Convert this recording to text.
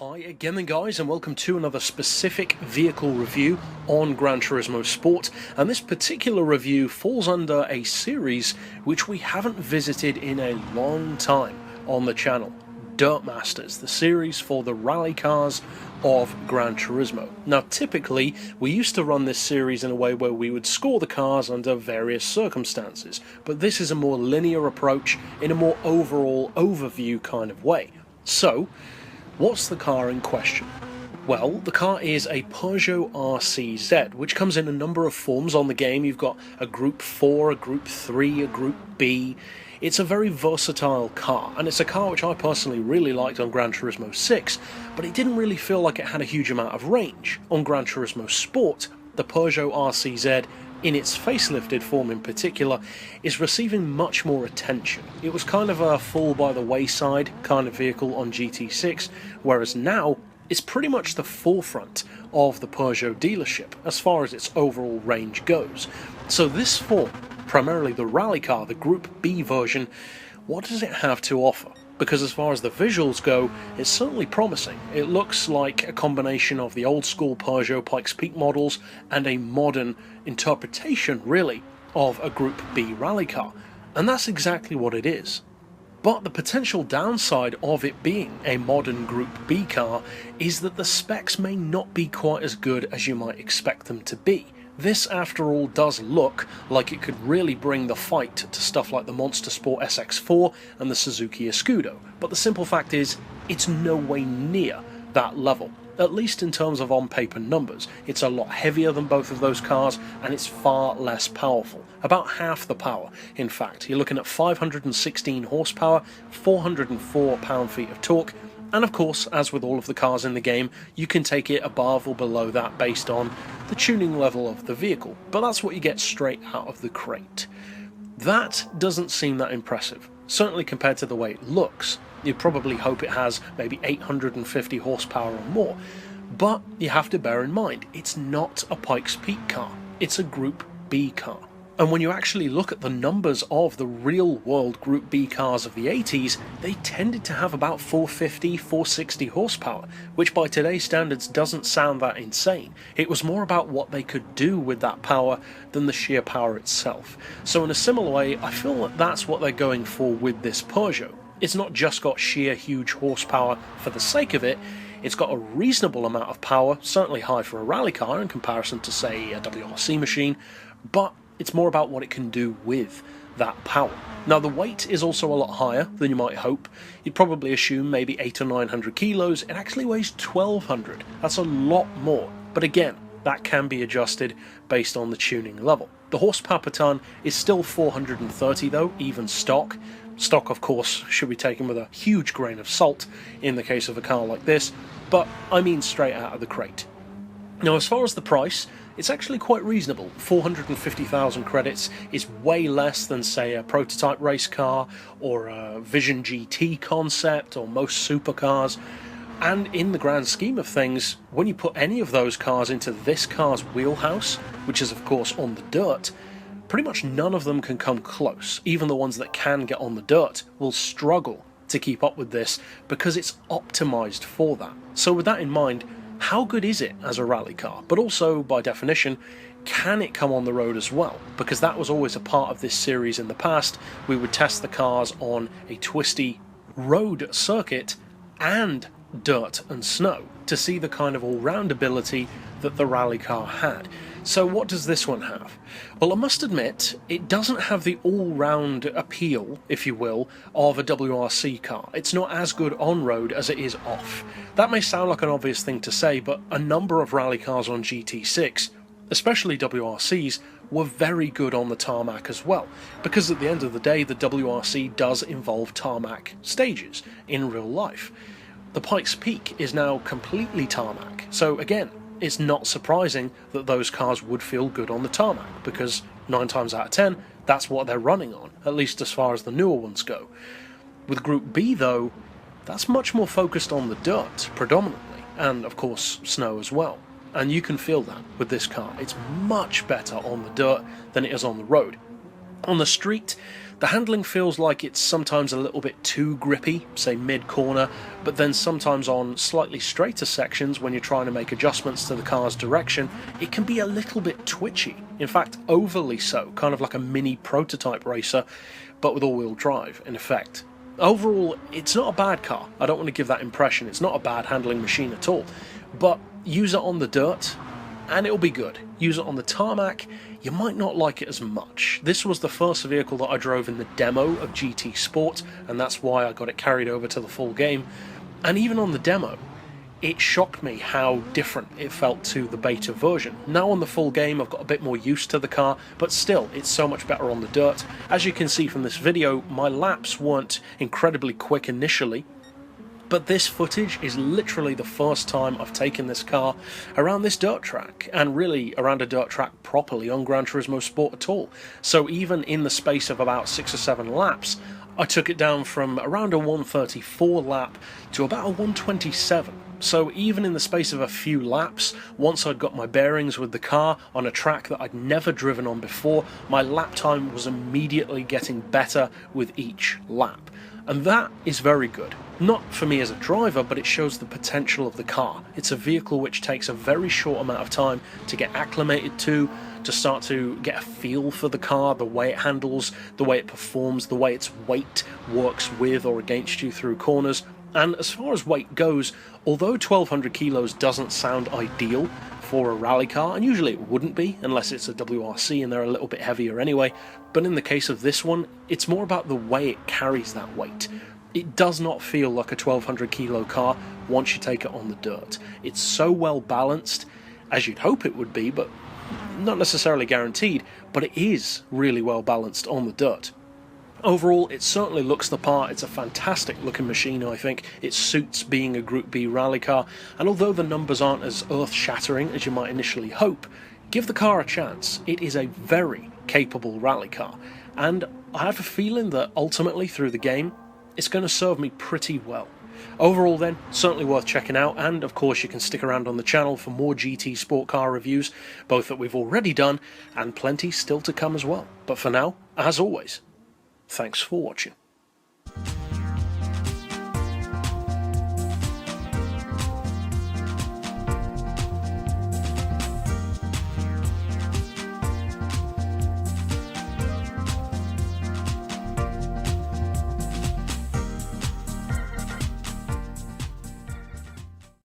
Hi again then guys, and welcome to another specific vehicle review on Gran Turismo Sport, and this particular review falls under a series which we haven't visited in a long time on the channel, Dirtmasters, the series for the rally cars of Gran Turismo. Now typically we used to run this series in a way where we would score the cars under various circumstances, but this is a more linear approach in a more overall overview kind of way. So, what's the car in question? Well, the car is a Peugeot RCZ, which comes in a number of forms on the game. You've got a Group 4, a Group 3, a Group B. It's a very versatile car, and it's a car which I personally really liked on Gran Turismo 6, but it didn't really feel like it had a huge amount of range. On Gran Turismo Sport, the Peugeot RCZ, in its facelifted form in particular, is receiving much more attention. It was kind of a fall by the wayside kind of vehicle on GT6, whereas now it's pretty much the forefront of the Peugeot dealership as far as its overall range goes. So this form, primarily the rally car, the Group B version, what does it have to offer? Because as far as the visuals go, it's certainly promising. It looks like a combination of the old school Peugeot Pikes Peak models and a modern interpretation, really, of a Group B rally car. And that's exactly what it is. But the potential downside of it being a modern Group B car is that the specs may not be quite as good as you might expect them to be. This, after all, does look like it could really bring the fight to stuff like the Monster Sport SX4 and the Suzuki Escudo, but the simple fact is, it's no way near that level, at least in terms of on-paper numbers. It's a lot heavier than both of those cars, and it's far less powerful, about half the power, in fact. You're looking at 516 horsepower, 404 pound-feet of torque, and of course, as with all of the cars in the game, you can take it above or below that based on the tuning level of the vehicle, but that's what you get straight out of the crate. That doesn't seem that impressive, certainly compared to the way it looks. You'd probably hope it has maybe 850 horsepower or more, but you have to bear in mind, it's not a Pikes Peak car, it's a Group B car. And when you actually look at the numbers of the real-world Group B cars of the 80s, they tended to have about 450, 460 horsepower, which by today's standards doesn't sound that insane. It was more about what they could do with that power than the sheer power itself. So in a similar way, I feel that that's what they're going for with this Peugeot. It's not just got sheer huge horsepower for the sake of it, it's got a reasonable amount of power, certainly high for a rally car in comparison to, say, a WRC machine, but it's more about what it can do with that power. Now the weight is also a lot higher than you might hope. You'd probably assume maybe 800 or 900 kilos. It actually weighs 1200. That's a lot more. But again, that can be adjusted based on the tuning level. The horsepower per ton is still 430 though, even stock. Stock, of course, should be taken with a huge grain of salt in the case of a car like this, but I mean straight out of the crate. Now as far as the price, it's actually quite reasonable. 450,000 credits is way less than, say, a prototype race car or a Vision GT concept or most supercars. And in the grand scheme of things, when you put any of those cars into this car's wheelhouse, which is of course on the dirt, pretty much none of them can come close. Even the ones that can get on the dirt will struggle to keep up with this because it's optimized for that. So with that in mind, how good is it as a rally car? But also, by definition, can it come on the road as well? Because that was always a part of this series in the past. We would test the cars on a twisty road circuit and dirt and snow to see the kind of all-round ability that the rally car had. So what does this one have? Well, I must admit, it doesn't have the all-round appeal, if you will, of a WRC car. It's not as good on-road as it is off. That may sound like an obvious thing to say, but a number of rally cars on GT6, especially WRCs, were very good on the tarmac as well, because at the end of the day, the WRC does involve tarmac stages in real life. The Pikes Peak is now completely tarmac, so again, it's not surprising that those cars would feel good on the tarmac, because 9 times out of 10, that's what they're running on, at least as far as the newer ones go. With Group B though, that's much more focused on the dirt, predominantly, and of course snow as well. And you can feel that with this car. It's much better on the dirt than it is on the road. On the street, The handling feels like it's sometimes a little bit too grippy, say mid-corner, but then sometimes on slightly straighter sections when you're trying to make adjustments to the car's direction, it can be a little bit twitchy. In fact, overly so, kind of like a mini prototype racer, but with all-wheel drive, in effect. Overall, it's not a bad car. I don't want to give that impression. It's not a bad handling machine at all. But use it on the dirt, and it'll be good. Use it on the tarmac, you might not like it as much. This was the first vehicle that I drove in the demo of GT Sport, and that's why I got it carried over to the full game. And even on the demo, it shocked me how different it felt to the beta version. Now on the full game, I've got a bit more used to the car, but still, it's so much better on the dirt. As you can see from this video, my laps weren't incredibly quick initially, but this footage is literally the first time I've taken this car around this dirt track, and really around a dirt track properly on Gran Turismo Sport at all. So even in the space of about 6 or 7 laps, I took it down from around a 134 lap to about a 127. So even in the space of a few laps, once I'd got my bearings with the car on a track that I'd never driven on before, my lap time was immediately getting better with each lap. And that is very good. Not for me as a driver, but it shows the potential of the car. It's a vehicle which takes a very short amount of time to get acclimated to start to get a feel for the car, the way it handles, the way it performs, the way its weight works with or against you through corners. And as far as weight goes, although 1200 kilos doesn't sound ideal for a rally car, and usually it wouldn't be unless it's a WRC and they're a little bit heavier anyway, but in the case of this one, it's more about the way it carries that weight. It does not feel like a 1200 kilo car once you take it on the dirt. It's so well balanced, as you'd hope it would be, but not necessarily guaranteed, but it is really well balanced on the dirt. Overall, it certainly looks the part. It's a fantastic looking machine, I think. It suits being a Group B rally car, and although the numbers aren't as earth-shattering as you might initially hope, give the car a chance. It is a very capable rally car, and I have a feeling that ultimately through the game, it's going to serve me pretty well. Overall then, certainly worth checking out, and of course you can stick around on the channel for more GT sport car reviews, both that we've already done, and plenty still to come as well. But for now, as always, thanks for watching.